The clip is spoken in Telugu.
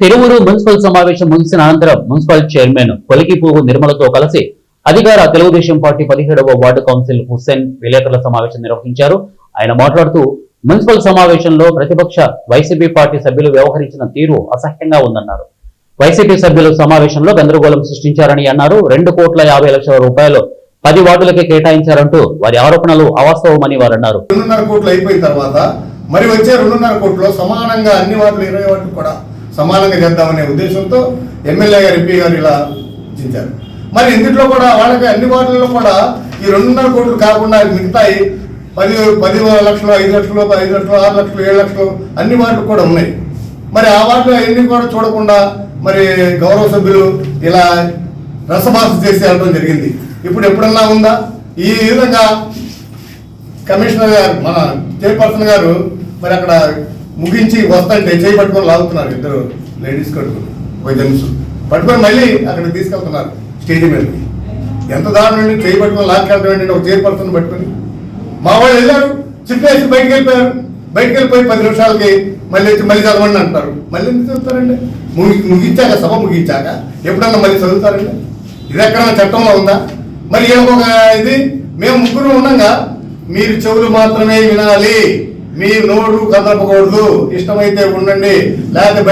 తిరువురు మున్సిపల్ సమావేశం ముగిసిన అనంతరం మున్సిపల్ చైర్మన్ కొలికిపువ్వు నిర్మలతో కలిసి అధికార తెలుగుదేశం పార్టీ 17వ వార్డు కౌన్సిల్ హుస్సేన్ విలేకరుల సమావేశం నిర్వహించారు. ఆయన మాట్లాడుతూ మున్సిపల్ సమావేశంలో ప్రతిపక్ష వైసీపీ పార్టీ సభ్యులు వ్యవహరించిన తీరు అసహ్యంగా ఉందన్నారు. వైసీపీ సభ్యులు సమావేశంలో గందరగోళం సృష్టించారని అన్నారు. 2,50,00,000 రూపాయలు 10 వార్డులకే కేటాయించారంటూ వారి ఆరోపణలు అవాస్తవమని వారు అన్నారు. 2.5 కోట్లు అయిపోయిన తర్వాత మరి వచ్చే 2.5 కోట్లు సమానంగా అన్ని వార్డులు 20 వార్డులు కూడా సమానంగా చేద్దామనే ఉద్దేశంతో ఎమ్మెల్యే గారు ఎంపీ గారు ఇలా ఇచ్చారు. మరి ఇందులో కూడా వాళ్ళకి అన్ని వార్డులలో కూడా ఈ 2.5 కోట్లు కాకుండా మిగతాయి 10 లక్షలు 5 లక్షలు 5 లక్షలు 6 లక్షలు 7 లక్షలు అన్ని వార్డులు కూడా ఉన్నాయి. మరి ఆ వార్డులు అన్ని కూడా చూడకుండా మరి గౌరవ సభ్యులు ఇలా రసభాష చేసి వెళ్ళడం జరిగింది. ఇప్పుడు ఎప్పుడన్నా ఉందా? ఈ విధంగా కమిషనర్ గారు మన చైర్పర్సన్ గారు మరి అక్కడ ముగించి వస్తుంటే చేయి పట్టుకొని లాగుతున్నారు. 2 లేడీస్ కట్టుకుని ఒక జెంట్స్ పట్టుకొని మళ్ళీ అక్కడికి తీసుకెళ్తున్నారు స్టేజ్ మీదకి. ఎంత దారుణండి చేయి పట్టుకొని లాక్కెళ్ళడం ఏంటంటే ఒక చైర్పర్సన్ పట్టుకొని. మా వాళ్ళు వెళ్ళారు, చెప్పేసి బయటకు వెళ్ళిపోయారు. బయటకు వెళ్ళిపోయి 10 నిమిషాలకి మళ్ళీ వచ్చి మళ్ళీ చదవండి అంటారు. మళ్ళీ ఎందుకు చదువుతారండి? ముగించాక సభ ముగించాక ఎప్పుడన్నా మళ్ళీ చదువుతారండి? ఇది ఎక్కడన్నా చట్టంలో ఉందా? మరి ఒక ఇది మేము ముగ్గురు ఉండగా మీరు చెవులు మాత్రమే వినాలి, మీ నోరు కదపకూడదు, ఇష్టమైతే ఉండండి లేకపోతే